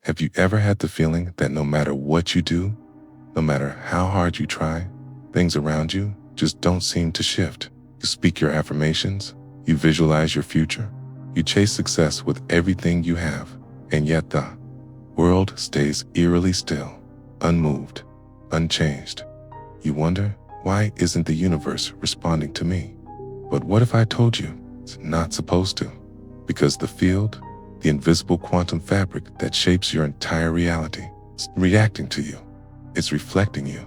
Have you ever had the feeling that no matter what you do, no matter how hard you try, things around you just don't seem to shift? You speak your affirmations, you visualize your future, you chase success with everything you have, and yet the world stays eerily still, unmoved, unchanged. You wonder, why isn't the universe responding to me? But what if I told you it's not supposed to? Because the field, the invisible quantum fabric that shapes your entire reality, is reacting to you. It's reflecting you.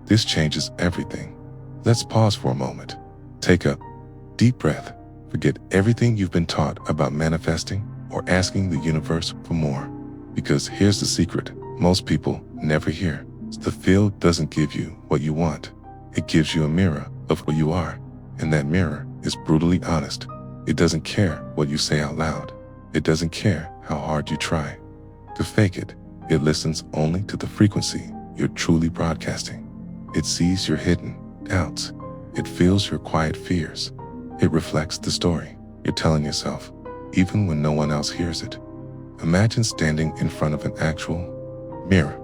This changes everything. Let's pause for a moment. Take a deep breath. Forget everything you've been taught about manifesting or asking the universe for more. Because here's the secret most people never hear. The field doesn't give you what you want. It gives you a mirror of who you are, and that mirror is brutally honest. It doesn't care what you say out loud. It doesn't care how hard you try to fake it. It listens only to the frequency you're truly broadcasting. It sees your hidden doubts. It feels your quiet fears. It reflects the story you're telling yourself, even when no one else hears it. Imagine standing in front of an actual mirror.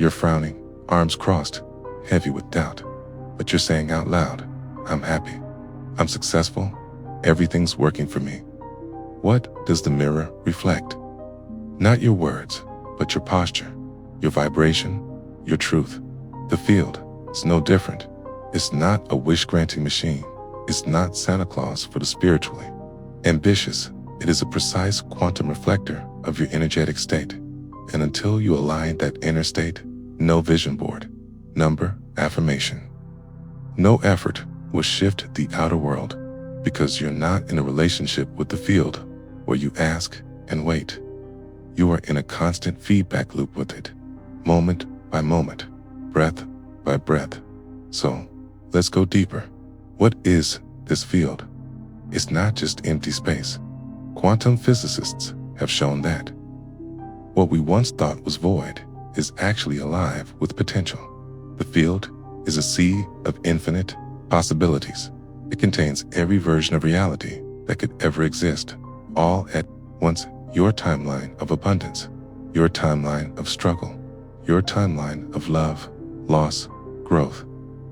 You're frowning, arms crossed, heavy with doubt, but you're saying out loud, I'm happy, I'm successful, everything's working for me. What does the mirror reflect? Not your words, but your posture, your vibration, your truth. The field is no different. It's not a wish-granting machine. It's not Santa Claus for the spiritually ambitious. It is a precise quantum reflector of your energetic state. And until you align that inner state, no vision board, number, affirmation, no effort will shift the outer world, because you're not in a relationship with the field where you ask and wait. You are in a constant feedback loop with it, moment by moment, breath by breath. So let's go deeper. What is this field? It's not just empty space. Quantum physicists have shown that what we once thought was void is actually alive with potential. The field is a sea of infinite possibilities. It contains every version of reality that could ever exist, all at once. Your timeline of abundance, your timeline of struggle, your timeline of love, loss, growth,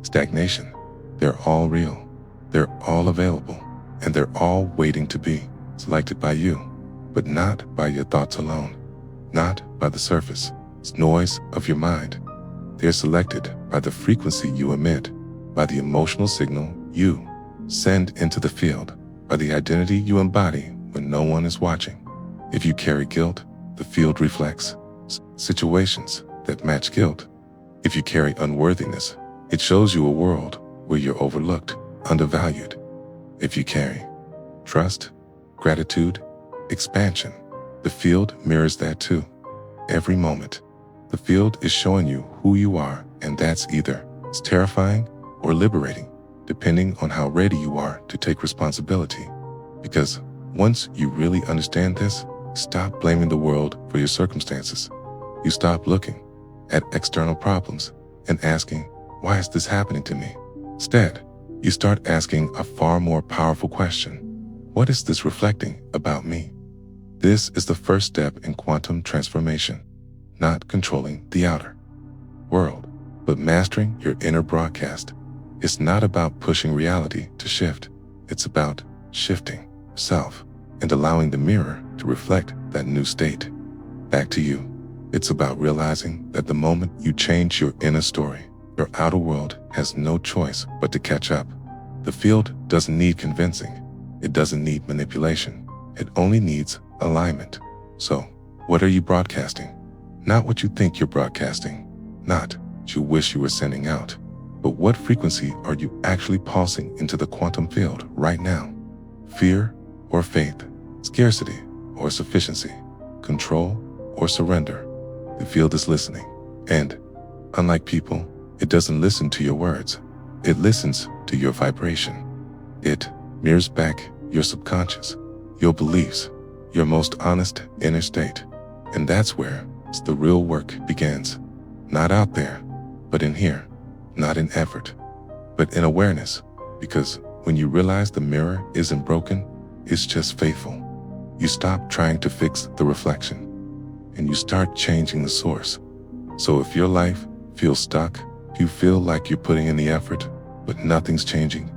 stagnation. They're all real. They're all available, and they're all waiting to be selected by you, but not by your thoughts alone, not by the surface noise of your mind. They're selected by the frequency you emit, by the emotional signal you send into the field, by the identity you embody when no one is watching. If you carry guilt, the field reflects situations that match guilt. If you carry unworthiness, it shows you a world where you're overlooked, undervalued. If you carry trust, gratitude, expansion, the field mirrors that too. Every moment, the field is showing you who you are, and that's either terrifying or liberating, depending on how ready you are to take responsibility. Because once you really understand this, stop blaming the world for your circumstances. You stop looking at external problems and asking, why is this happening to me? Instead, you start asking a far more powerful question. What is this reflecting about me? This is the first step in quantum transformation, not controlling the outer world, but mastering your inner broadcast. It's not about pushing reality to shift. It's about shifting self and allowing the mirror to reflect that new state back to you. It's about realizing that the moment you change your inner story, your outer world has no choice but to catch up. The field doesn't need convincing. It doesn't need manipulation. It only needs alignment. So, what are you broadcasting? Not what you think you're broadcasting, not what you wish you were sending out, but what frequency are you actually pulsing into the quantum field right now? Fear or faith, scarcity or sufficiency, control or surrender. The field is listening. And unlike people, it doesn't listen to your words. It listens to your vibration. It mirrors back your subconscious, your beliefs, your most honest inner state. And that's where the real work begins. Not out there, but in here. Not in effort, but in awareness. Because when you realize the mirror isn't broken, it's just faithful. You stop trying to fix the reflection and you start changing the source. So if your life feels stuck, if you feel like you're putting in the effort, but nothing's changing,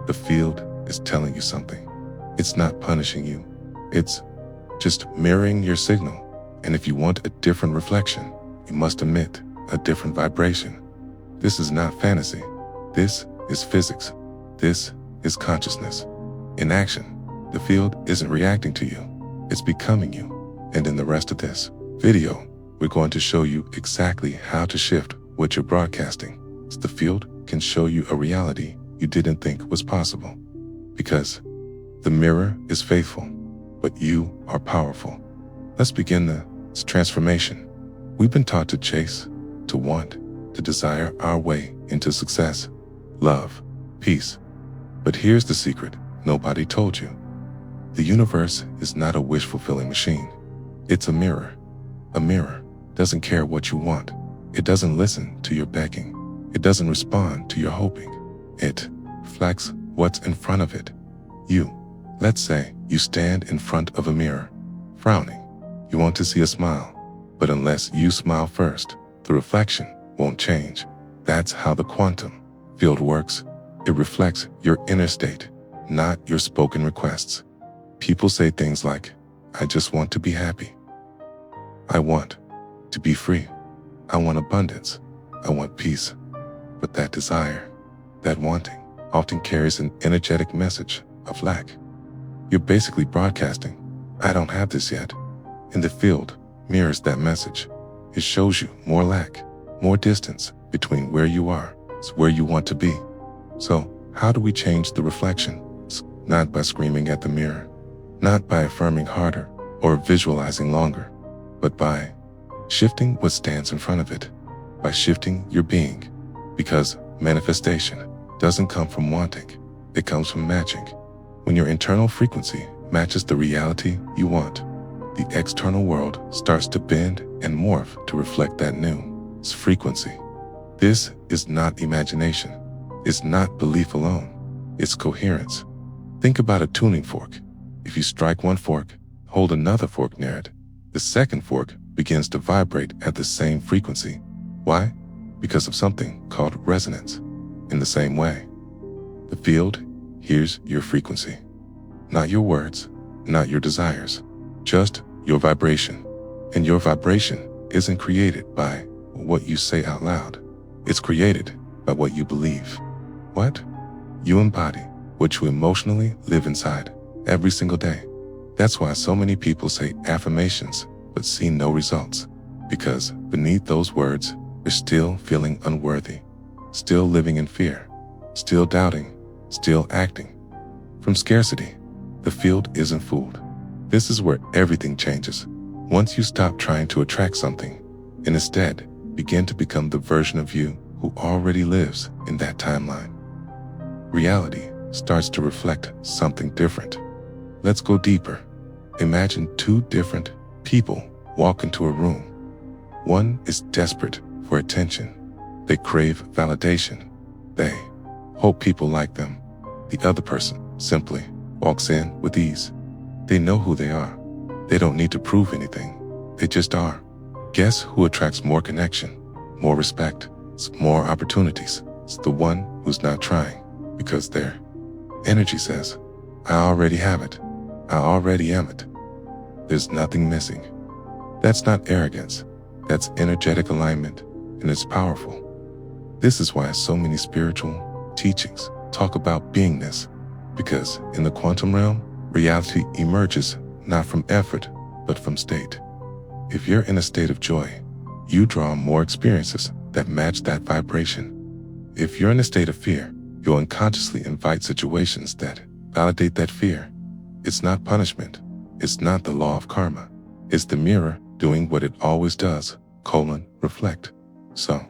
the field is telling you something. It's not punishing you. It's just mirroring your signal. And if you want a different reflection, you must emit a different vibration. This is not fantasy. This is physics. This is consciousness. In action, the field isn't reacting to you. It's becoming you. And in the rest of this video, we're going to show you exactly how to shift what you're broadcasting so the field can show you a reality you didn't think was possible. Because the mirror is faithful, but you are powerful. Let's begin this transformation. We've been taught to chase, to want, to desire our way into success, love, peace. But here's the secret nobody told you. The universe is not a wish-fulfilling machine. It's a mirror. A mirror doesn't care what you want. It doesn't listen to your begging. It doesn't respond to your hoping. It reflects what's in front of it. You. Let's say you stand in front of a mirror, frowning. You want to see a smile, but unless you smile first, the reflection won't change. That's how the quantum field works. It reflects your inner state, not your spoken requests. People say things like, I just want to be happy. I want to be free. I want abundance. I want peace. But that desire, that wanting, often carries an energetic message of lack. You're basically broadcasting, I don't have this yet. And the field mirrors that message. It shows you more lack, more distance between where you are and where you want to be. So, how do we change the reflection? Not by screaming at the mirror, not by affirming harder or visualizing longer, but by shifting what stands in front of it, by shifting your being. Because manifestation doesn't come from wanting, it comes from matching. When your internal frequency matches the reality you want, the external world starts to bend and morph to reflect that new frequency. This is not imagination. It's not belief alone. It's coherence. Think about a tuning fork. If you strike one fork, hold another fork near it, the second fork begins to vibrate at the same frequency. Why? Because of something called resonance. In the same way, the field hears your frequency. Not your words, not your desires, just your vibration. And your vibration isn't created by what you say out loud. It's created by what you believe. What? You embody what you emotionally live inside every single day. That's why so many people say affirmations but see no results. Because beneath those words, they're still feeling unworthy, still living in fear, still doubting, still acting from scarcity. The field isn't fooled. This is where everything changes. Once you stop trying to attract something and instead begin to become the version of you who already lives in that timeline, reality starts to reflect something different. Let's go deeper. Imagine two different people walk into a room. One is desperate for attention. They crave validation. They hope people like them. The other person simply walks in with ease. They know who they are. They don't need to prove anything. They just are. Guess who attracts more connection, more respect, more opportunities? It's the one who's not trying, because their energy says, I already have it. I already am it. There's nothing missing. That's not arrogance. That's energetic alignment, and it's powerful. This is why so many spiritual teachings talk about beingness, because in the quantum realm, reality emerges not from effort, but from state. If you're in a state of joy, you draw more experiences that match that vibration. If you're in a state of fear, you'll unconsciously invite situations that validate that fear. It's not punishment. It's not the law of karma. It's the mirror doing what it always does, reflect. So,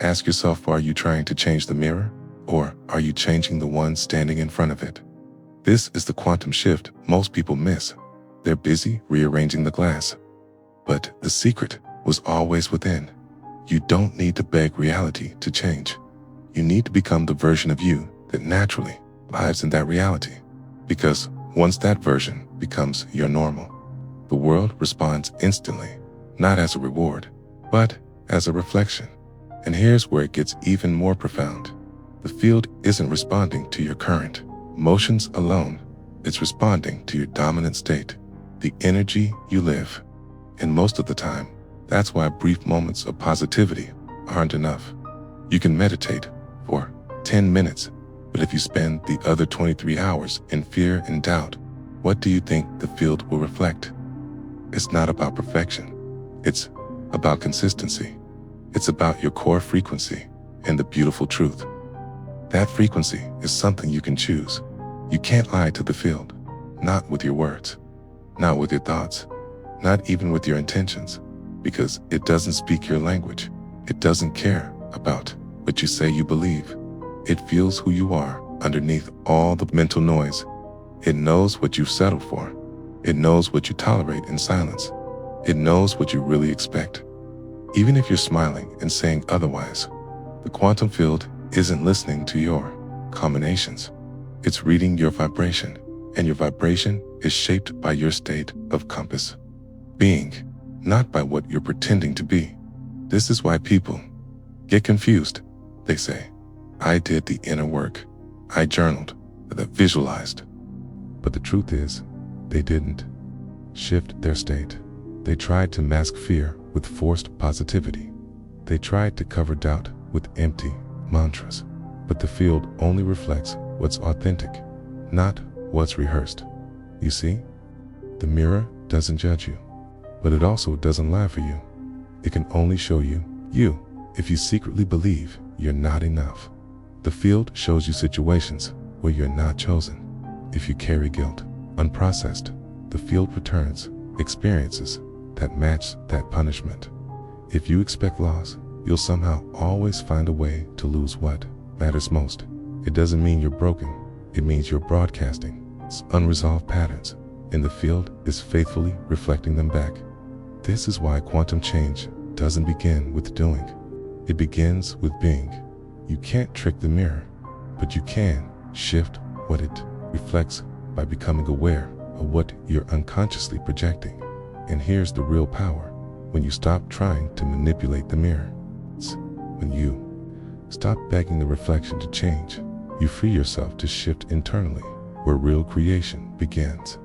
ask yourself, are you trying to change the mirror, or are you changing the one standing in front of it? This is the quantum shift most people miss. They're busy rearranging the glass. But the secret was always within. You don't need to beg reality to change. You need to become the version of you that naturally lives in that reality. Because once that version becomes your normal, the world responds instantly. not as a reward, but as a reflection. And here's where it gets even more profound. The field isn't responding to your current emotions alone. It's responding to your dominant state, the energy you live. And most of the time, that's why brief moments of positivity aren't enough. You can meditate for 10 minutes, but if you spend the other 23 hours in fear and doubt, what do you think the field will reflect? It's not about perfection. It's about consistency. It's about your core frequency and the beautiful truth. That frequency is something you can choose. You can't lie to the field, not with your words, not with your thoughts, not even with your intentions, because it doesn't speak your language. It doesn't care about what you say you believe. It feels who you are underneath all the mental noise. It knows what you've settled for. It knows what you tolerate in silence. It knows what you really expect. Even if you're smiling and saying otherwise, the quantum field isn't listening to your combinations. It's reading your vibration, and your vibration is shaped by your state of compass being, not by what you're pretending to be. This is why people get confused. They say, I did the inner work. I journaled, I visualized. But the truth is, they didn't shift their state. They tried to mask fear with forced positivity. They tried to cover doubt with empty mantras. But the field only reflects what's authentic, not what's rehearsed. You see, the mirror doesn't judge you, but it also doesn't lie for you. It can only show you if you secretly believe you're not enough. The field shows you situations where you're not chosen. If you carry guilt unprocessed, the field returns experiences that match that punishment. If you expect loss, you'll somehow always find a way to lose what matters most. It doesn't mean you're broken. It means you're broadcasting unresolved patterns, and the field is faithfully reflecting them back. This is why quantum change doesn't begin with doing. It begins with being. You can't trick the mirror, but you can shift what it reflects by becoming aware of what you're unconsciously projecting. And here's the real power. When you stop trying to manipulate the mirror, it's when you stop begging the reflection to change, you free yourself to shift internally, where real creation begins.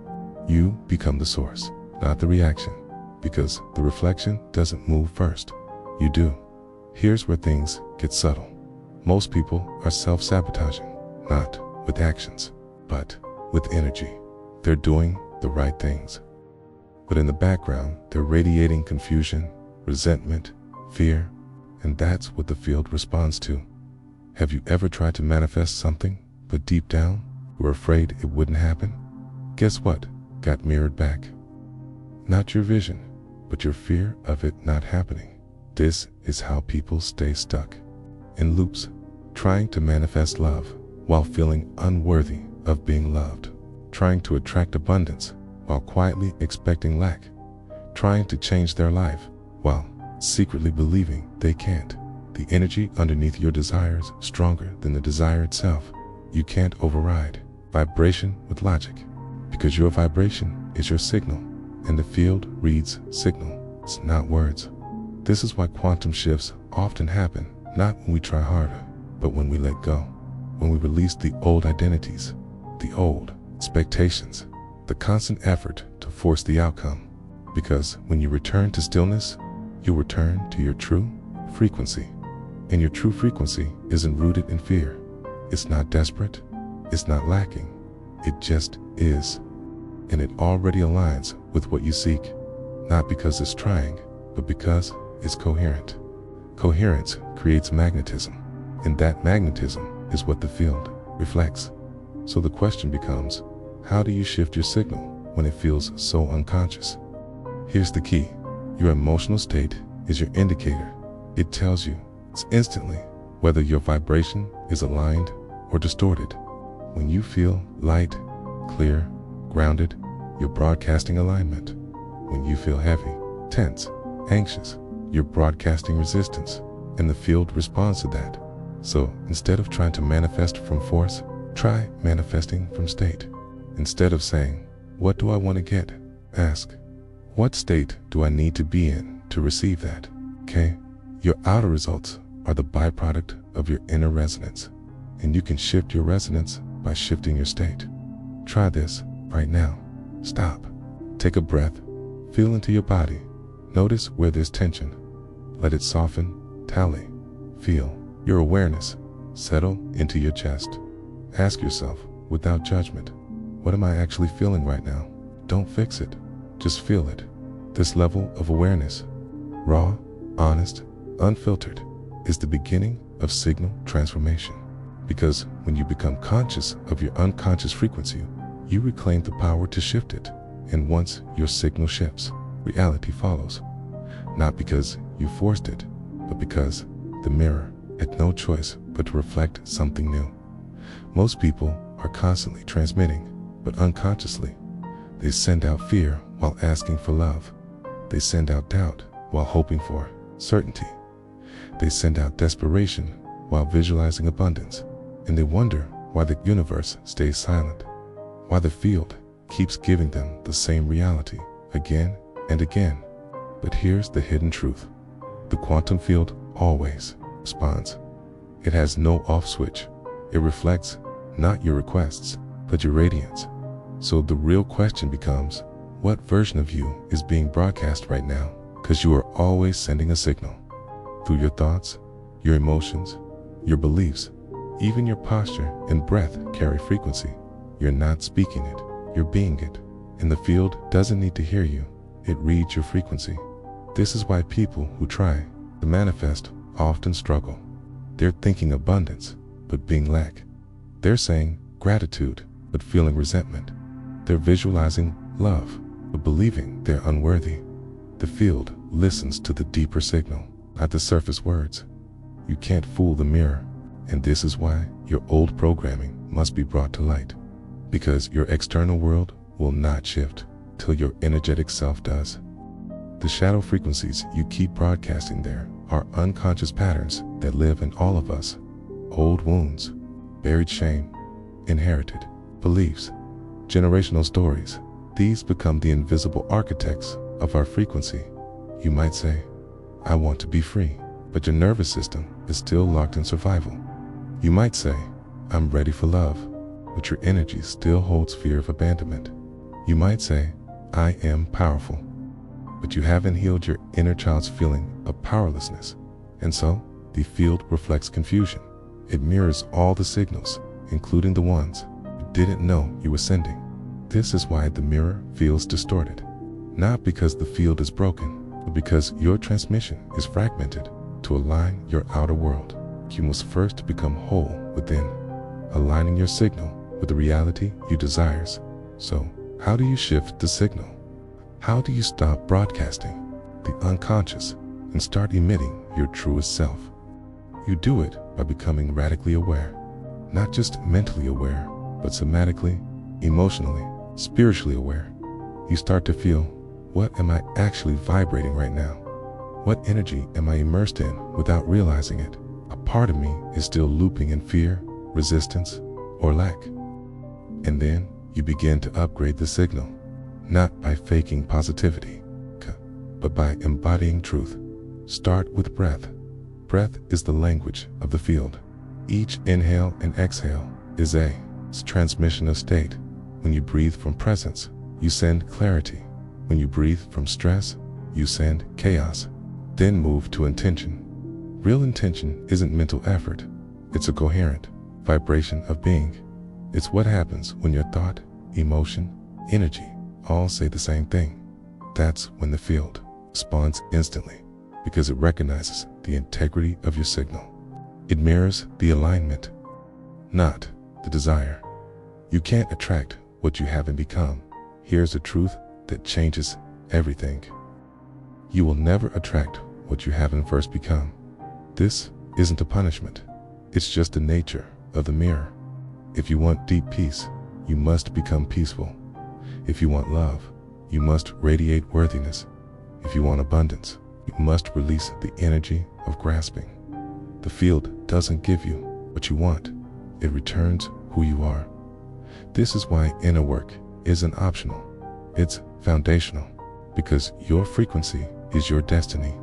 You become the source, not the reaction, because the reflection doesn't move first. You do. Here's where things get subtle. Most people are self-sabotaging, not with actions, but with energy. They're doing the right things, but in the background, they're radiating confusion, resentment, fear, and that's what the field responds to. Have you ever tried to manifest something, but deep down, you were afraid it wouldn't happen? Guess what got mirrored back? Not your vision, but your fear of it not happening. This is how people stay stuck in loops, trying to manifest love while feeling unworthy of being loved, trying to attract abundance while quietly expecting lack, trying to change their life while secretly believing they can't. The energy underneath your desires stronger than the desire itself. You can't override vibration with logic, because your vibration is your signal, and the field reads signal. It's not words. This is why quantum shifts often happen, not when we try harder, but when we let go, when we release the old identities, the old expectations, the constant effort to force the outcome. Because when you return to stillness, you return to your true frequency. And your true frequency isn't rooted in fear. It's not desperate. It's not lacking. It just is. And it already aligns with what you seek, not because it's trying, but because it's coherent. Coherence creates magnetism, and that magnetism is what the field reflects. So the question becomes, how do you shift your signal when it feels so unconscious? Here's the key. Your emotional state is your indicator. It tells you instantly whether your vibration is aligned or distorted. When you feel light, clear, grounded, you're broadcasting alignment. When you feel heavy, tense, anxious, you're broadcasting resistance, and the field responds to that. So instead of trying to manifest from force, try manifesting from state. Instead of saying, what do I want to get? Ask, what state do I need to be in to receive that. Okay? Your outer results are the byproduct of your inner resonance, and you can shift your resonance by shifting your state. Try this right now. Stop. Take a breath. Feel into your body. Notice where there's tension. Let it soften, tally. Feel your awareness settle into your chest. Ask yourself, without judgment, what am I actually feeling right now? Don't fix it. Just feel it. This level of awareness, raw, honest, unfiltered, is the beginning of signal transformation. Because when you become conscious of your unconscious frequency, you reclaim the power to shift it. And once your signal shifts, reality follows. Not because you forced it, but because the mirror had no choice but to reflect something new. Most people are constantly transmitting, but unconsciously. They send out fear while asking for love. They send out doubt while hoping for certainty. They send out desperation while visualizing abundance. And they wonder why the universe stays silent, why the field keeps giving them the same reality again and again. But here's the hidden truth. The quantum field always responds. It has no off switch. It reflects not your requests, but your radiance. So the real question becomes, what version of you is being broadcast right now? Because you are always sending a signal. Through your thoughts, your emotions, your beliefs, even your posture and breath carry frequency. You're not speaking it, you're being it. And the field doesn't need to hear you, it reads your frequency. This is why people who try to manifest often struggle. They're thinking abundance, but being lack. They're saying gratitude, but feeling resentment. They're visualizing love, but believing they're unworthy. The field listens to the deeper signal, not the surface words. You can't fool the mirror, and this is why your old programming must be brought to light. Because your external world will not shift till your energetic self does. The shadow frequencies you keep broadcasting there are unconscious patterns that live in all of us. Old wounds, buried shame, inherited beliefs, generational stories. These become the invisible architects of our frequency. You might say, I want to be free, but your nervous system is still locked in survival. You might say, I'm ready for love, but your energy still holds fear of abandonment. You might say, I am powerful, but you haven't healed your inner child's feeling of powerlessness. And so, the field reflects confusion. It mirrors all the signals, including the ones you didn't know you were sending. This is why the mirror feels distorted. Not because the field is broken, but because your transmission is fragmented. To align your outer world, you must first become whole within, aligning your signal with the reality you desires. So, how do you shift the signal? How do you stop broadcasting the unconscious and start emitting your truest self? You do it by becoming radically aware, not just mentally aware, but somatically, emotionally, spiritually aware. You start to feel, what am I actually vibrating right now? What energy am I immersed in without realizing it? A part of me is still looping in fear, resistance, or lack. And then you begin to upgrade the signal, not by faking positivity, but by embodying truth. Start with breath. Breath is the language of the field. Each inhale and exhale is a transmission of state. When you breathe from presence, you send clarity. When you breathe from stress, you send chaos. Then move to intention. Real intention isn't mental effort. It's a coherent vibration of being. It's what happens when your thought, emotion, energy all say the same thing. That's when the field responds instantly, because it recognizes the integrity of your signal. It mirrors the alignment, not the desire. You can't attract what you haven't become. Here's the truth that changes everything. You will never attract what you haven't first become. This isn't a punishment. It's just the nature of the mirror. If you want deep peace, you must become peaceful. If you want love, you must radiate worthiness. If you want abundance, you must release the energy of grasping. The field doesn't give you what you want. It returns who you are. This is why inner work isn't optional. It's foundational, because your frequency is your destiny.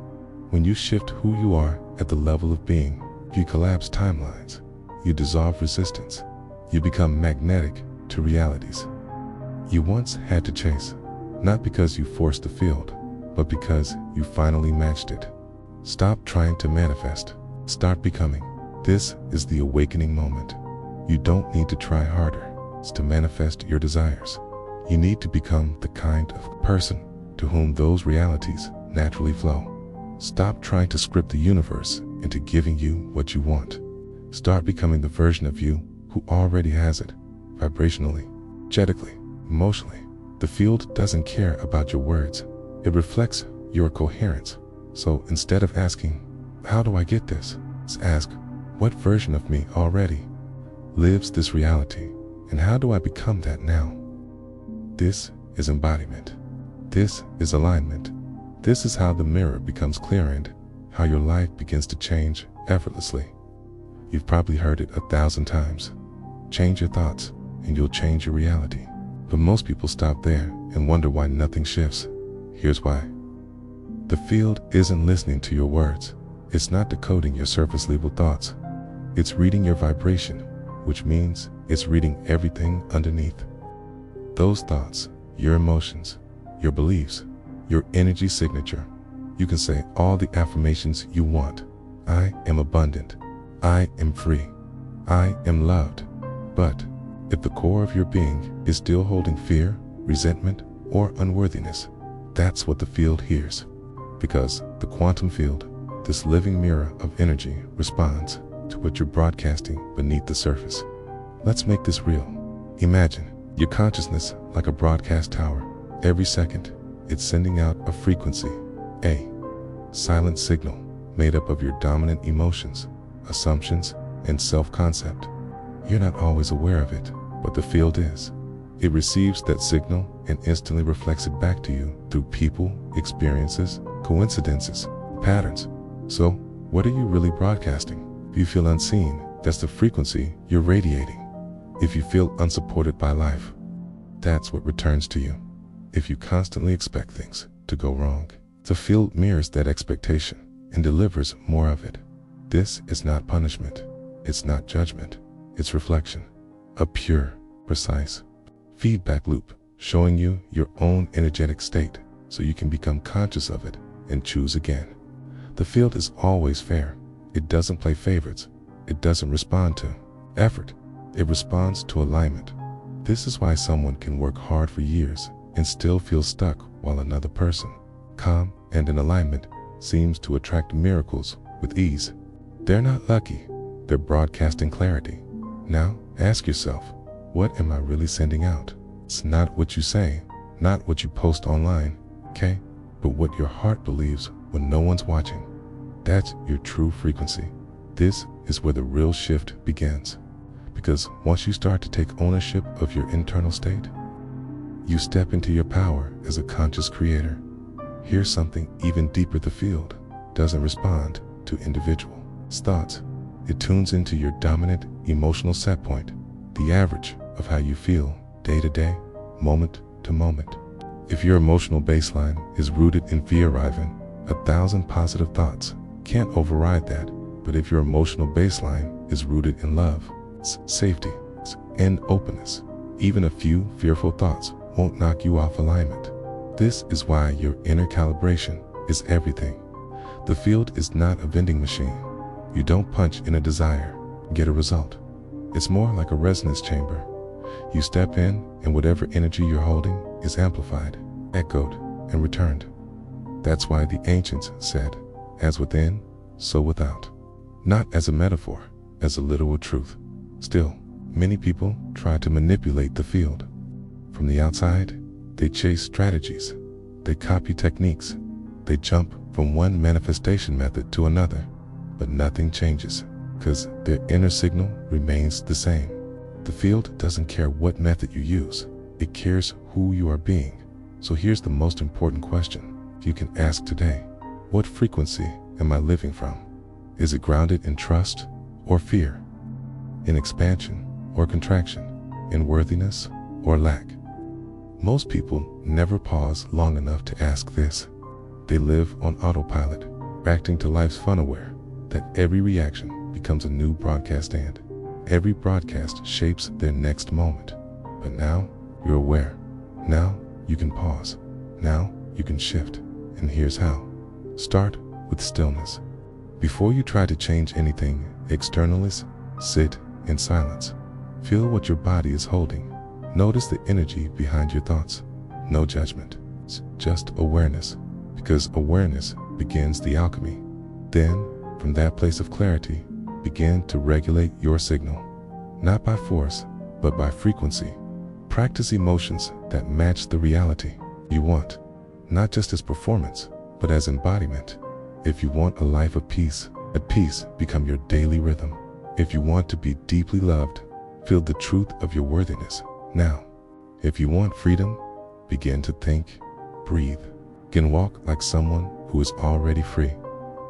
When you shift who you are at the level of being, you collapse timelines, you dissolve resistance, you become magnetic to realities you once had to chase, not because you forced the field, but because you finally matched it. Stop trying to manifest, start becoming. This is the awakening moment. You don't need to try harder to manifest your desires. You need to become the kind of person to whom those realities naturally flow. Stop trying to script the universe into giving you what you want. Start becoming the version of you who already has it, vibrationally, energetically, emotionally. The field doesn't care about your words. It reflects your coherence. So instead of asking, how do I get this? Ask, what version of me already lives this reality, and how do I become that now? This is embodiment. This is alignment. This is how the mirror becomes clear and how your life begins to change effortlessly. You've probably heard it 1,000 times. Change your thoughts and you'll change your reality. But most people stop there and wonder why nothing shifts. Here's why. The field isn't listening to your words. It's not decoding your surface level thoughts. It's reading your vibration, which means it's reading everything underneath. Those thoughts, your emotions, your beliefs, your energy signature. You can say all the affirmations you want. I am abundant. I am free. I am loved. But if the core of your being is still holding fear, resentment, or unworthiness, that's what the field hears. Because the quantum field, this living mirror of energy, responds to what you're broadcasting beneath the surface. Let's make this real. Imagine your consciousness like a broadcast tower. Every second, it's sending out a frequency, a silent signal made up of your dominant emotions, assumptions, and self-concept. You're not always aware of it, but the field is. It receives that signal and instantly reflects it back to you through people, experiences, coincidences, patterns. So, what are you really broadcasting? If you feel unseen, that's the frequency you're radiating. If you feel unsupported by life, that's what returns to you. If you constantly expect things to go wrong, the field mirrors that expectation and delivers more of it. This is not punishment. It's not judgment. It's reflection. A pure, precise feedback loop showing you your own energetic state so you can become conscious of it and choose again. The field is always fair. It doesn't play favorites. It doesn't respond to effort. It responds to alignment. This is why someone can work hard for years and still feel stuck, while another person, calm and in alignment, seems to attract miracles with ease. They're not lucky. They're broadcasting clarity. Now, ask yourself, what am I really sending out? It's not what you say, not what you post online, okay? But what your heart believes when no one's watching. That's your true frequency. This is where the real shift begins. Because once you start to take ownership of your internal state, you step into your power as a conscious creator. Here's something even deeper. The field doesn't respond to individual thoughts. It tunes into your dominant emotional set point, the average of how you feel day to day, moment to moment. If your emotional baseline is rooted in fear, 1,000 positive thoughts can't override that. But if your emotional baseline is rooted in love, safety, and openness, even a few fearful thoughts won't knock you off alignment. This is why your inner calibration is everything. The field is not a vending machine. You don't punch in a desire, get a result. It's more like a resonance chamber. You step in, and whatever energy you're holding is amplified, echoed, and returned. That's why the ancients said, as within, so without. Not as a metaphor, as a literal truth. Still, many people try to manipulate the field. From the outside, they chase strategies. They copy techniques. They jump from one manifestation method to another. But nothing changes, because their inner signal remains the same. The field doesn't care what method you use. It cares who you are being. So here's the most important question you can ask today. What frequency am I living from? Is it grounded in trust or fear? In expansion or contraction? In worthiness or lack? Most people never pause long enough to ask this. They live on autopilot, reacting to life's fun, aware that every reaction becomes a new broadcast and every broadcast shapes their next moment. But now you're aware. Now you can pause. Now you can shift. And here's how. Start with stillness. Before you try to change anything externally, sit in silence. Feel what your body is holding. Notice the energy behind your thoughts. No judgment, just awareness, because awareness begins the alchemy. Then, from that place of clarity, begin to regulate your signal. Not by force, but by frequency. Practice emotions that match the reality you want, not just as performance, but as embodiment. If you want a life of peace, let peace become your daily rhythm. If you want to be deeply loved, feel the truth of your worthiness now. If you want freedom, begin to think, breathe, and walk like someone who is already free.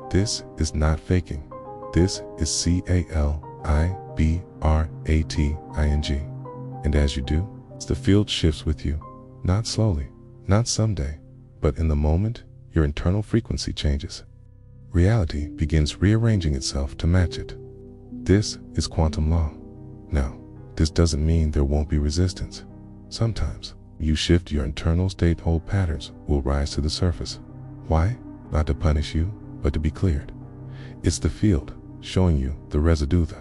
This is not faking. This is CALIBRATING. And as you do, the field shifts with you, not slowly, not someday, but in the moment your internal frequency changes. Reality begins rearranging itself to match it. This is quantum law. Now, this doesn't mean there won't be resistance. Sometimes, you shift your internal state, old patterns will rise to the surface. Why? Not to punish you, but to be cleared. It's the field showing you the residue, the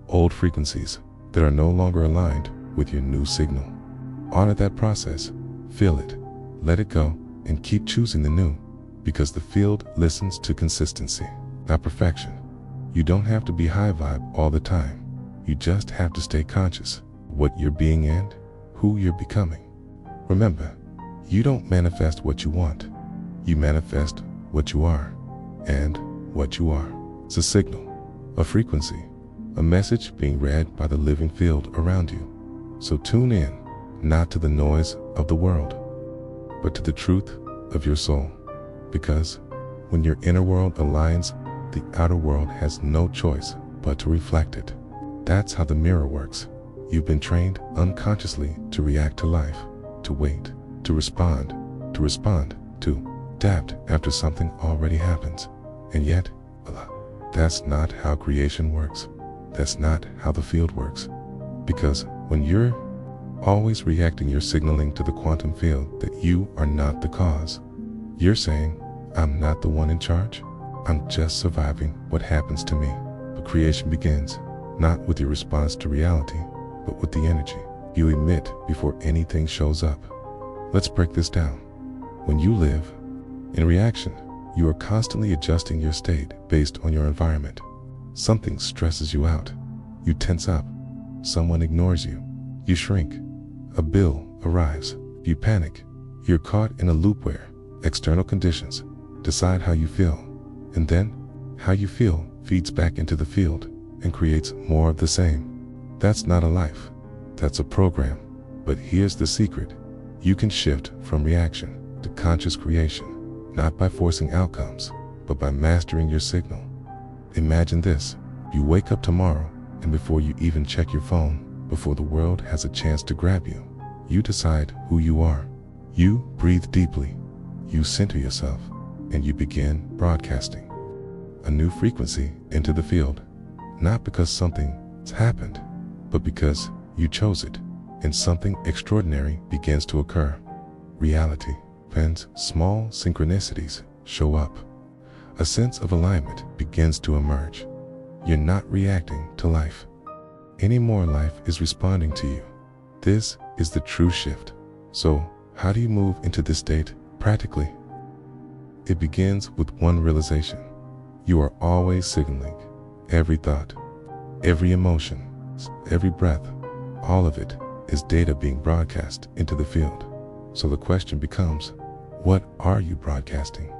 old frequencies that are no longer aligned with your new signal. Honor that process, feel it, let it go, and keep choosing the new, because the field listens to consistency, not perfection. You don't have to be high vibe all the time. You just have to stay conscious of what you're being and who you're becoming. Remember, you don't manifest what you want. You manifest what you are, and what you are. It's a signal, a frequency, a message being read by the living field around you. So tune in, not to the noise of the world, but to the truth of your soul. Because when your inner world aligns, the outer world has no choice but to reflect it. That's how the mirror works. You've been trained unconsciously to react to life, to wait, to respond, to adapt after something already happens. And yet, that's not how creation works. That's not how the field works. Because when you're always reacting, you're signaling to the quantum field that you are not the cause. You're saying, I'm not the one in charge. I'm just surviving what happens to me. But creation begins, not with your response to reality, but with the energy you emit before anything shows up. Let's break this down. When you live in reaction, you are constantly adjusting your state based on your environment. Something stresses you out. You tense up. Someone ignores you. You shrink. A bill arrives. You panic. You're caught in a loop where external conditions decide how you feel. And then, how you feel feeds back into the field and creates more of the same. That's not a life. That's a program. But here's the secret. You can shift from reaction to conscious creation, not by forcing outcomes, but by mastering your signal. Imagine this. You wake up tomorrow, and before you even check your phone, before the world has a chance to grab you, you decide who you are. You breathe deeply. You center yourself, and you begin broadcasting a new frequency into the field. Not because something's happened, but because you chose it, and something extraordinary begins to occur. Reality, and small synchronicities show up. A sense of alignment begins to emerge. You're not reacting to life anymore. Life is responding to you. This is the true shift. So, how do you move into this state practically? It begins with one realization. You are always signaling. Every thought, every emotion, every breath, all of it is data being broadcast into the field. So the question becomes, what are you broadcasting?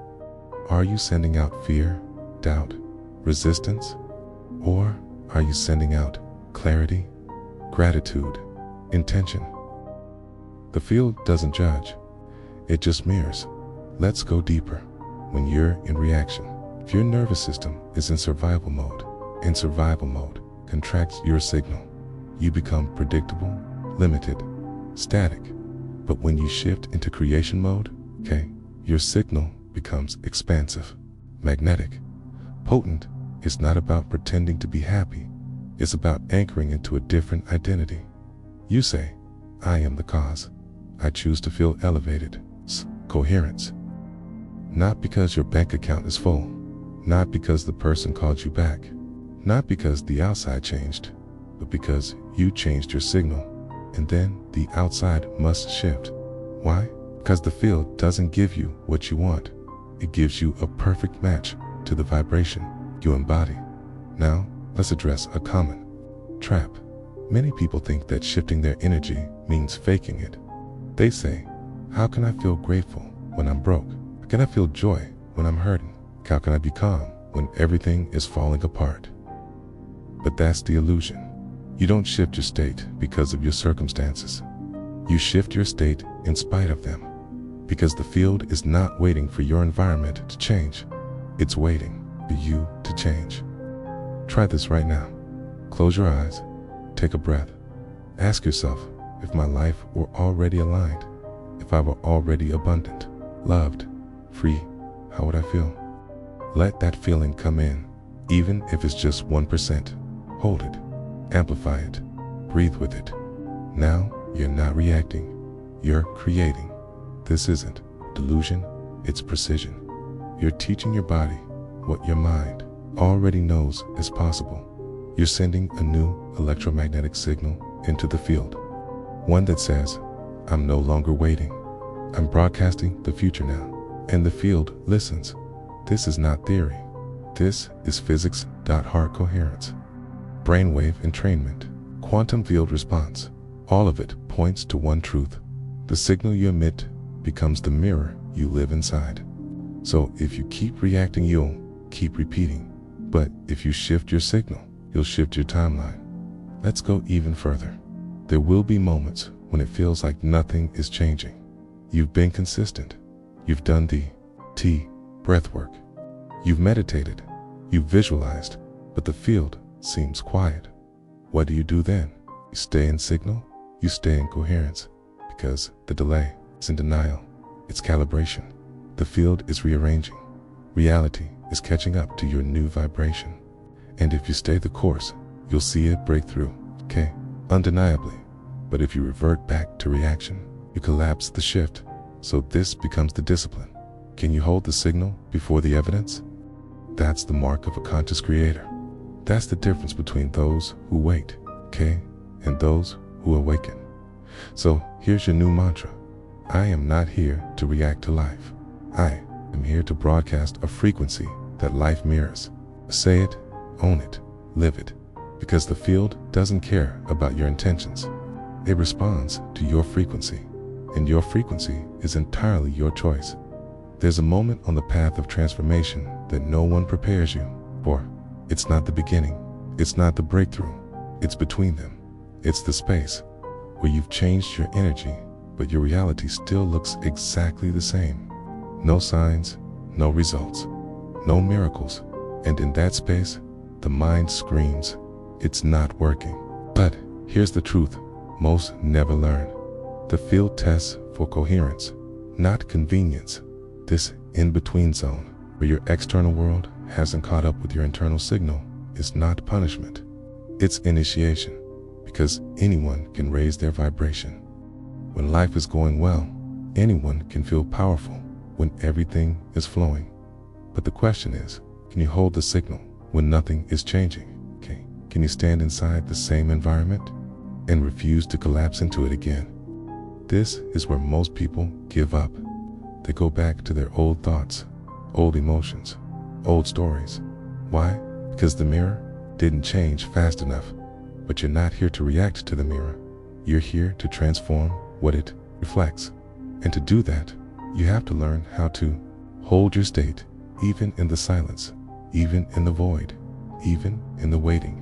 Are you sending out fear, doubt, resistance? Or are you sending out clarity, gratitude, intention? The field doesn't judge. It just mirrors. Let's go deeper. When you're in reaction, if your nervous system is in survival mode contracts your signal. You become predictable, limited, static. But when you shift into creation mode, your signal becomes expansive, magnetic. Potent is not about pretending to be happy. It's about anchoring into a different identity. You say, I am the cause. I choose to feel elevated. Coherence. Not because your bank account is full. Not because the person called you back. Not because the outside changed, but because you changed your signal. And then the outside must shift. Why? Because the field doesn't give you what you want. It gives you a perfect match to the vibration you embody. Now, let's address a common trap. Many people think that shifting their energy means faking it. They say, how can I feel grateful when I'm broke? How can I feel joy when I'm hurting? How can I be calm when everything is falling apart? But that's the illusion. You don't shift your state because of your circumstances. You shift your state in spite of them. Because the field is not waiting for your environment to change. It's waiting for you to change. Try this right now. Close your eyes. Take a breath. Ask yourself, if my life were already aligned, if I were already abundant, loved, free, how would I feel? Let that feeling come in, even if it's just 1%. Hold it. Amplify it. Breathe with it. Now, you're not reacting. You're creating. This isn't delusion, it's precision. You're teaching your body what your mind already knows is possible. You're sending a new electromagnetic signal into the field. One that says, I'm no longer waiting. I'm broadcasting the future now. And the field listens. This is not theory. This is physics. Heart coherence. Brainwave entrainment. Quantum field response. All of it points to one truth. The signal you emit becomes the mirror you live inside. So if you keep reacting, you'll keep repeating. But if you shift your signal, you'll shift your timeline. Let's go even further. There will be moments when it feels like nothing is changing. You've been consistent. You've done the breath work. You've meditated. You've visualized, but the field seems quiet. What do you do then? You stay in signal. You stay in coherence, because the delay is in denial. It's calibration. The field is rearranging. Reality is catching up to your new vibration. And if you stay the course, you'll see it break through, okay? Undeniably. But if you revert back to reaction, you collapse the shift. So this becomes the discipline. Can you hold the signal before the evidence? That's the mark of a conscious creator. That's the difference between those who wait, okay, and those who awaken. So here's your new mantra. I am not here to react to life. I am here to broadcast a frequency that life mirrors. Say it, own it, live it. Because the field doesn't care about your intentions. It responds to your frequency. And your frequency is entirely your choice. There's a moment on the path of transformation that no one prepares you for. It's not the beginning. It's not the breakthrough. It's between them. It's the space where you've changed your energy, but your reality still looks exactly the same. No signs, no results, no miracles. And in that space, the mind screams, it's not working. But here's the truth most never learn. The field tests for coherence, not convenience. This in-between zone, where your external world hasn't caught up with your internal signal, is not punishment. It's initiation, because anyone can raise their vibration. When life is going well, anyone can feel powerful when everything is flowing. But the question is, can you hold the signal when nothing is changing? Okay. Can you stand inside the same environment and refuse to collapse into it again? This is where most people give up. They go back to their old thoughts, old emotions, old stories. Why? Because the mirror didn't change fast enough. But you're not here to react to the mirror. You're here to transform what it reflects. And to do that, you have to learn how to hold your state, even in the silence, even in the void, even in the waiting.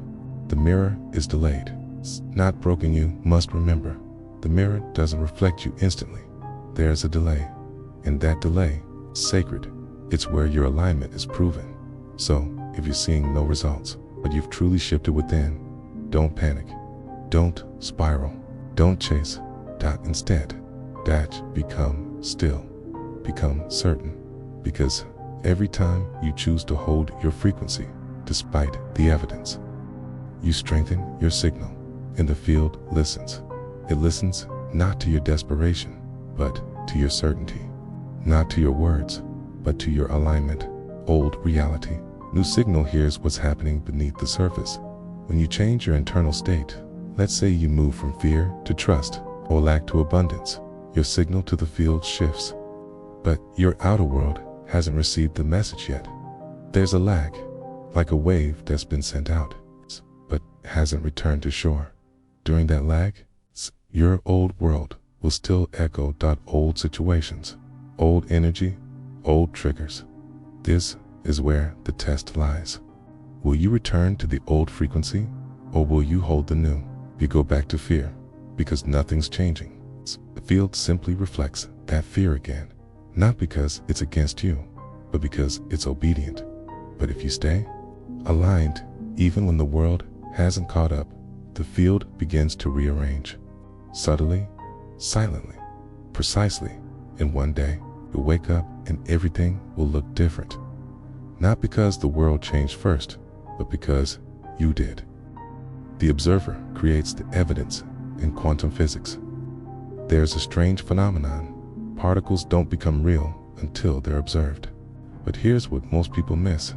The mirror is delayed. It's not broken. You must remember, the mirror doesn't reflect you instantly. There's a delay. And that delay is sacred. It's where your alignment is proven. So, if you're seeing no results, but you've truly shifted within, don't panic. Don't spiral. Don't chase. Instead, become still. Become certain. Because every time you choose to hold your frequency despite the evidence, you strengthen your signal, and the field listens. It listens not to your desperation, but to your certainty. Not to your words, but to your alignment. Old reality. New signal hears what's happening beneath the surface. When you change your internal state, let's say you move from fear to trust or lack to abundance, your signal to the field shifts. But your outer world hasn't received the message yet. There's a lag, like a wave that's been sent out, but hasn't returned to shore. During that lag, your old world will still echo old situations, old energy, old triggers. This is where the test lies. Will you return to the old frequency, or will you hold the new? You go back to fear, because nothing's changing. The field simply reflects that fear again, not because it's against you, but because it's obedient. But if you stay aligned, even when the world hasn't caught up, the field begins to rearrange. Subtly, silently, precisely, and one day, you'll wake up and everything will look different. Not because the world changed first, but because you did. The observer creates the evidence in quantum physics. There's a strange phenomenon. Particles don't become real until they're observed. But here's what most people miss.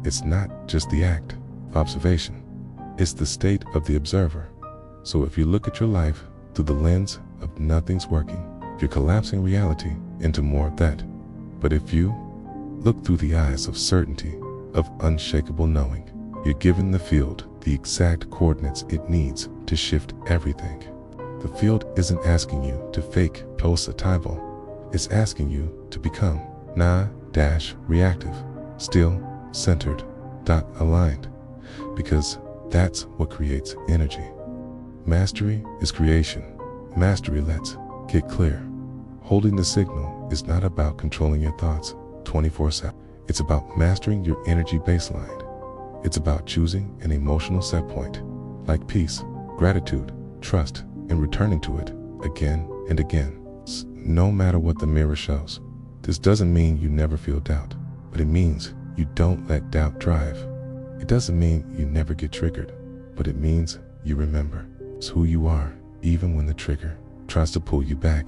It's not just the act of observation. It's the state of the observer. So if you look at your life through the lens of nothing's working, you're collapsing reality into more of that. But if you look through the eyes of certainty, of unshakable knowing, you're given the field the exact coordinates it needs to shift everything. The field isn't asking you to fake positivo. It's asking you to become reactive, still, centered, aligned, because that's what creates energy. Mastery is creation. Mastery lets get clear. Holding the signal is not about controlling your thoughts 24/7. It's about mastering your energy baseline. It's about choosing an emotional set point, like peace, gratitude, trust, and returning to it again and again, no matter what the mirror shows. This doesn't mean you never feel doubt, but it means you don't let doubt drive. It doesn't mean you never get triggered, but it means you remember it's who you are, even when the trigger tries to pull you back.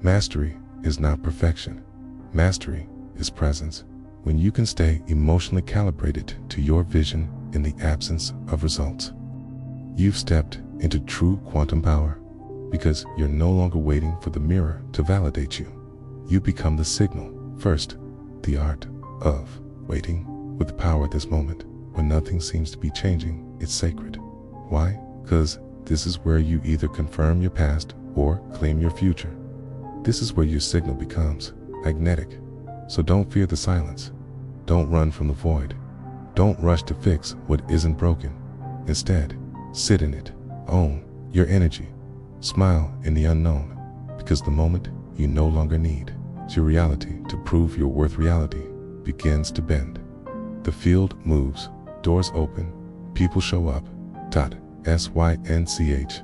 Mastery is not perfection. Mastery is presence. When you can stay emotionally calibrated to your vision in the absence of results, you've stepped into true quantum power, because you're no longer waiting for the mirror to validate you. You become the signal first. The art of waiting with power. This moment when nothing seems to be changing, it's sacred. Why? Because this is where you either confirm your past or claim your future. This is where your signal becomes magnetic. So don't fear the silence. Don't run from the void. Don't rush to fix what isn't broken. Instead, sit in it. Own your energy. Smile in the unknown, because the moment you no longer need your reality to prove your worth, reality begins to bend. The field moves, doors open, people show up. SYNCHRONICITIES.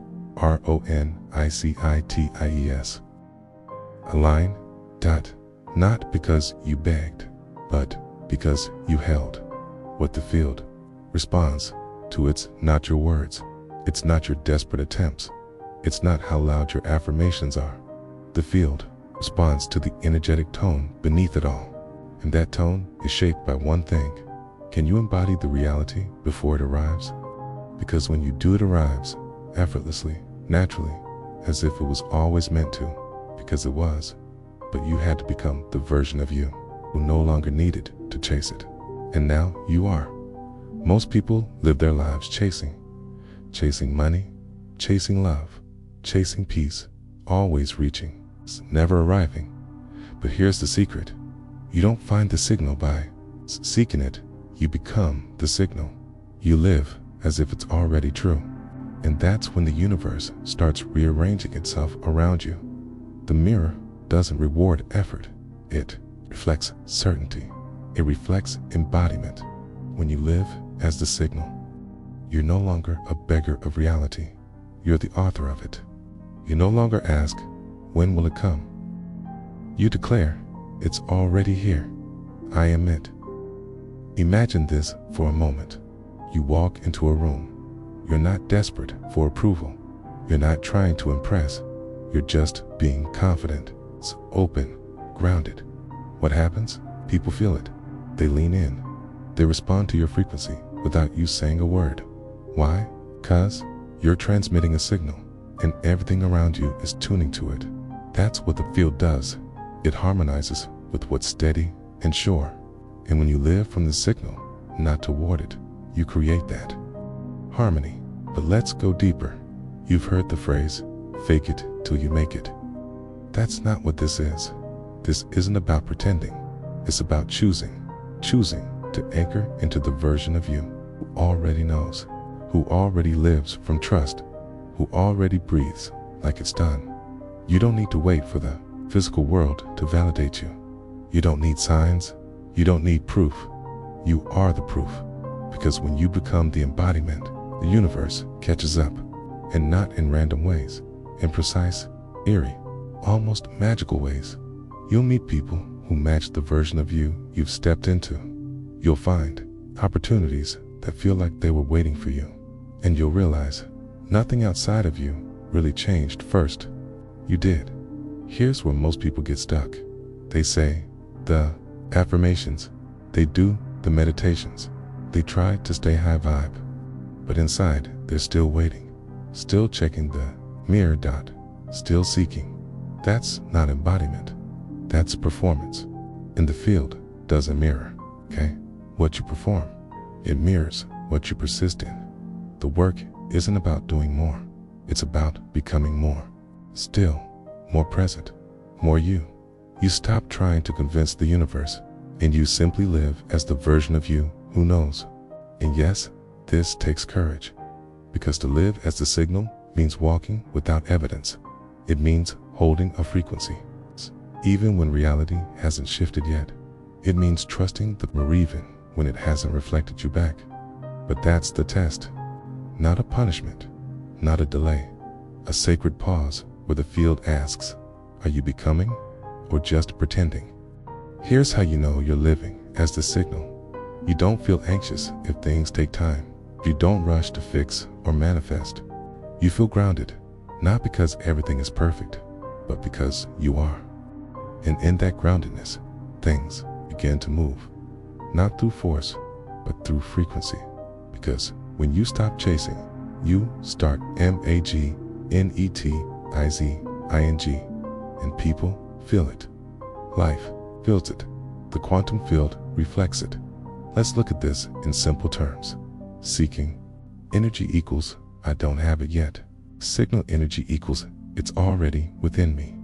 Align. Not because you begged, but because you held. What the field responds to, it's not your words. It's not your desperate attempts. It's not how loud your affirmations are. The field responds to the energetic tone beneath it all. And that tone is shaped by one thing. Can you embody the reality before it arrives? Because when you do, it arrives effortlessly, naturally, as if it was always meant to, because it was. But you had to become the version of you who no longer needed to chase it. And now you are. Most people live their lives chasing money, chasing love, chasing peace, always reaching, never arriving. But here's the secret. You don't find the signal by seeking it. You become the signal. You live as if it's already true. And that's when the universe starts rearranging itself around you. The mirror doesn't reward effort. It reflects certainty. It reflects embodiment. When you live as the signal, you're no longer a beggar of reality. You're the author of it. You no longer ask, when will it come? You declare, it's already here. I am it. Imagine this for a moment. You walk into a room. You're not desperate for approval. You're not trying to impress. You're just being confident, open, grounded. What happens? People feel it. They lean in. They respond to your frequency without you saying a word. Why? 'Cause you're transmitting a signal, and everything around you is tuning to it. That's what the field does. It harmonizes with what's steady and sure. And when you live from the signal, not toward it, you create that harmony. But let's go deeper. You've heard the phrase, fake it till you make it. That's not what this is. This isn't about pretending. It's about choosing to anchor into the version of you who already knows, who already lives from trust, who already breathes like it's done. You don't need to wait for the physical world to validate you. You don't need signs. You don't need proof. You are the proof. Because when you become the embodiment, the universe catches up, and not in random ways, in precise, eerie, almost magical ways. You'll meet people who match the version of you you've stepped into. You'll find opportunities that feel like they were waiting for you, and you'll realize nothing outside of you really changed first. You did. Here's where most people get stuck. They say the affirmations, they do the meditations, they try to stay high vibe, but inside they're still waiting, still checking the mirror dot, still seeking. That's not embodiment, that's performance. And the field doesn't mirror, okay, what you perform. It mirrors what you persist in. The work isn't about doing more, it's about becoming more. Still, more present, more you. You stop trying to convince the universe, and you simply live as the version of you who knows. And yes, this takes courage, because to live as the signal means walking without evidence. It means holding a frequency, even when reality hasn't shifted yet. It means trusting the even when it hasn't reflected you back. But that's the test, not a punishment, not a delay, a sacred pause where the field asks, are you becoming or just pretending? Here's how you know you're living as the signal. You don't feel anxious if things take time. You don't rush to fix or manifest. You feel grounded, not because everything is perfect, but because you are. And in that groundedness, things begin to move, not through force, but through frequency. Because when you stop chasing, you start magnetizing, and people feel it. Life feels it. The quantum field reflects it. Let's look at this in simple terms. Seeking energy equals I don't have it yet. Signal energy equals it's already within me.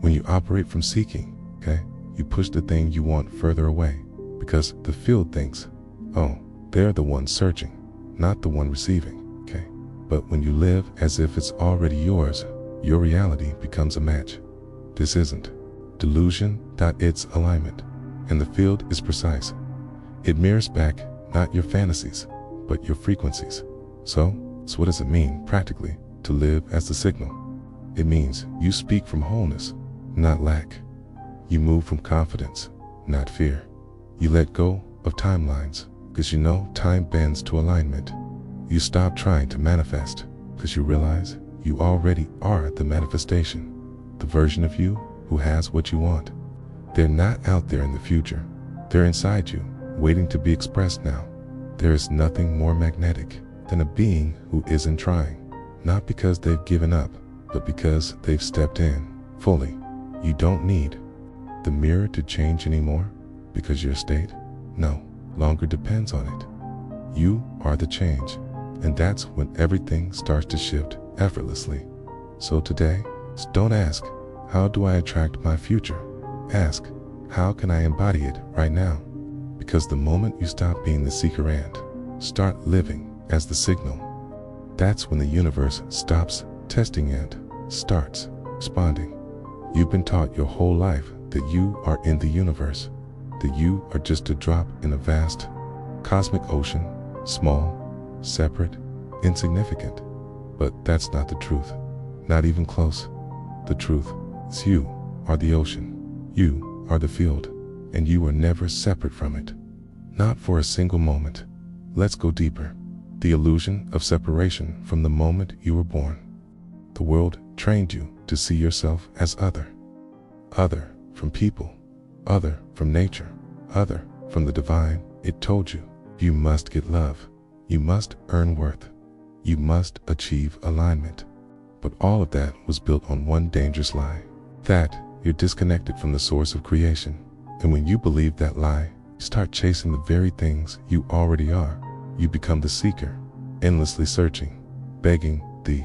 When you operate from seeking, okay, you push the thing you want further away, because the field thinks, oh, they're the one searching, not the one receiving, okay? But when you live as if it's already yours, your reality becomes a match. This isn't delusion, it's alignment, and the field is precise. It mirrors back not your fantasies, but your frequencies. So what does it mean practically to live as the signal? It means you speak from wholeness, not lack. You move from confidence, not fear. You let go of timelines, because you know time bends to alignment. You stop trying to manifest, because you realize you already are the manifestation, the version of you who has what you want. They're not out there in the future. They're inside you, waiting to be expressed now. There is nothing more magnetic than a being who isn't trying, not because they've given up, but because they've stepped in fully. You don't need the mirror to change anymore, because your state no longer depends on it. You are the change, and that's when everything starts to shift effortlessly. So today, don't ask, how do I attract my future? Ask, how can I embody it right now? Because the moment you stop being the seeker and start living as the signal, that's when the universe stops testing and starts responding. You've been taught your whole life that you are in the universe, that you are just a drop in a vast cosmic ocean, small, separate, insignificant. But that's not the truth, not even close. The truth is you are the ocean, you are the field, and you were never separate from it. Not for a single moment. Let's go deeper. The illusion of separation from the moment you were born. The world trained you to see yourself as other. Other from people, other from nature, other from the divine. It told you, you must get love, you must earn worth, you must achieve alignment. But all of that was built on one dangerous lie, that you're disconnected from the source of creation. And when you believe that lie, you start chasing the very things you already are. You become the seeker, endlessly searching, begging the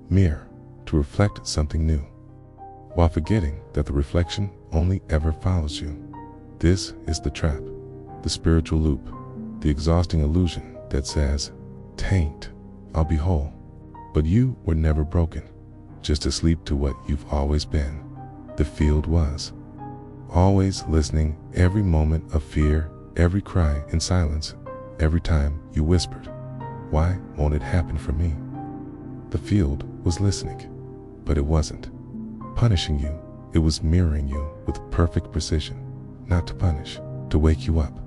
mirror to reflect something new, while forgetting that the reflection only ever follows you. This is the trap, the spiritual loop, the exhausting illusion that says, "Taint, I'll be whole." But you were never broken, just asleep to what you've always been. The field was. Always listening, every moment of fear, every cry in silence, every time you whispered, "Why won't it happen for me?" The field was listening, but it wasn't punishing you. It was mirroring you with perfect precision, not to punish, to wake you up.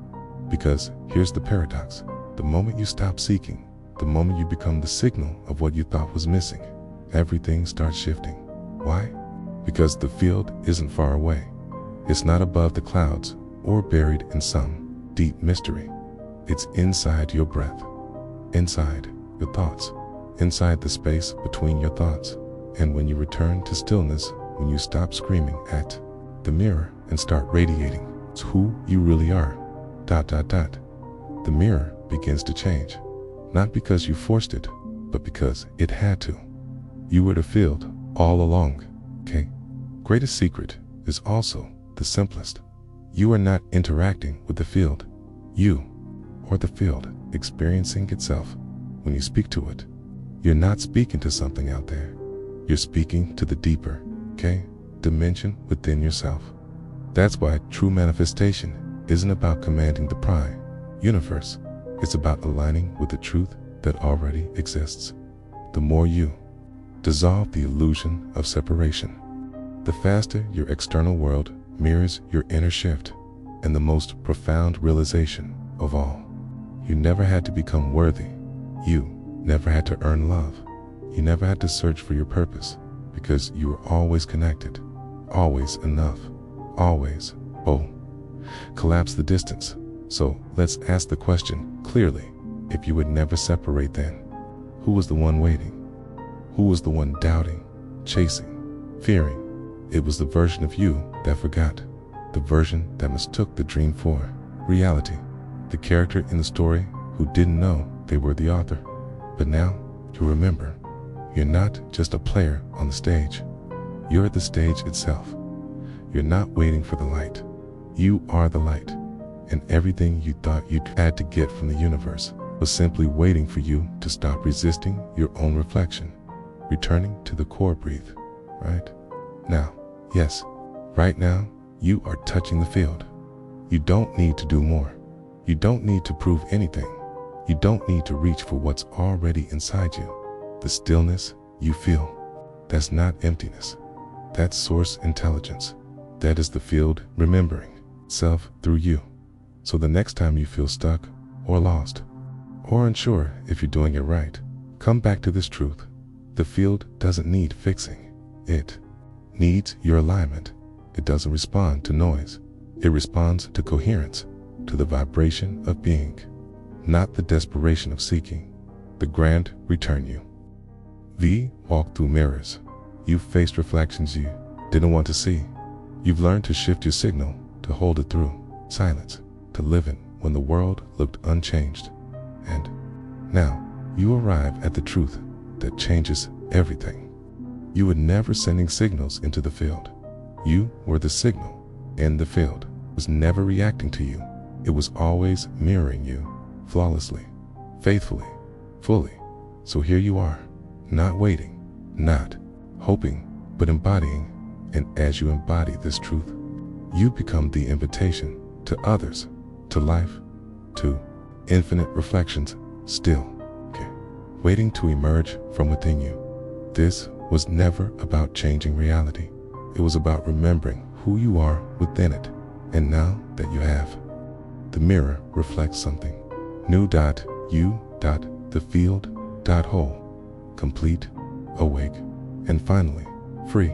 Because here's the paradox. The moment you stop seeking, the moment you become the signal of what you thought was missing, everything starts shifting. Why? Because the field isn't far away. It's not above the clouds or buried in some deep mystery. It's inside your breath, inside your thoughts, inside the space between your thoughts. And when you return to stillness, when you stop screaming at the mirror and start radiating, it's who you really are. ... The mirror begins to change, not because you forced it, but because it had to. You were the field all along, okay? Greatest secret is also the simplest. You are not interacting with the field. You, or the field, experiencing itself. When you speak to it, you're not speaking to something out there. You're speaking to the deeper, okay, dimension within yourself. That's why true manifestation isn't about commanding the prime universe. It's about aligning with the truth that already exists. The more you dissolve the illusion of separation, the faster your external world mirrors your inner shift. And the most profound realization of all, you never had to become worthy. You never had to earn love. You never had to search for your purpose, because you were always connected, always enough, always. Collapse the distance. So let's ask the question clearly. If you would never separate, then who was the one waiting? Who was the one doubting, chasing, fearing? It was the version of you that forgot, the version that mistook the dream for reality, the character in the story who didn't know they were the author. But now you remember, you're not just a player on the stage. You're the stage itself. You're not waiting for the light. You are the light. And everything you thought you had to get from the universe was simply waiting for you to stop resisting your own reflection, returning to the core breathe, right? Now, yes, right now, you are touching the field. You don't need to do more. You don't need to prove anything. You don't need to reach for what's already inside you. The stillness you feel, that's not emptiness. That's source intelligence. That is the field remembering self through you. So the next time you feel stuck or lost or unsure if you're doing it right, come back to this truth. The field doesn't need fixing. It needs your alignment. It doesn't respond to noise. It responds to coherence, to the vibration of being, not the desperation of seeking. The grand return you. Walk through mirrors. You've faced reflections you didn't want to see. You've learned to shift your signal, to hold it through silence, to live in when the world looked unchanged. And now you arrive at the truth that changes everything. You were never sending signals into the field. You were the signal, and the field was never reacting to you. It was always mirroring you, flawlessly, faithfully, fully. So here you are, not waiting, not hoping, but embodying. And as you embody this truth, you become the invitation to others, to life, to infinite reflections, still, waiting to emerge from within you. This was never about changing reality. It was about remembering who you are within it, And now that you have, the mirror reflects something. The field, whole, complete, awake, and finally free.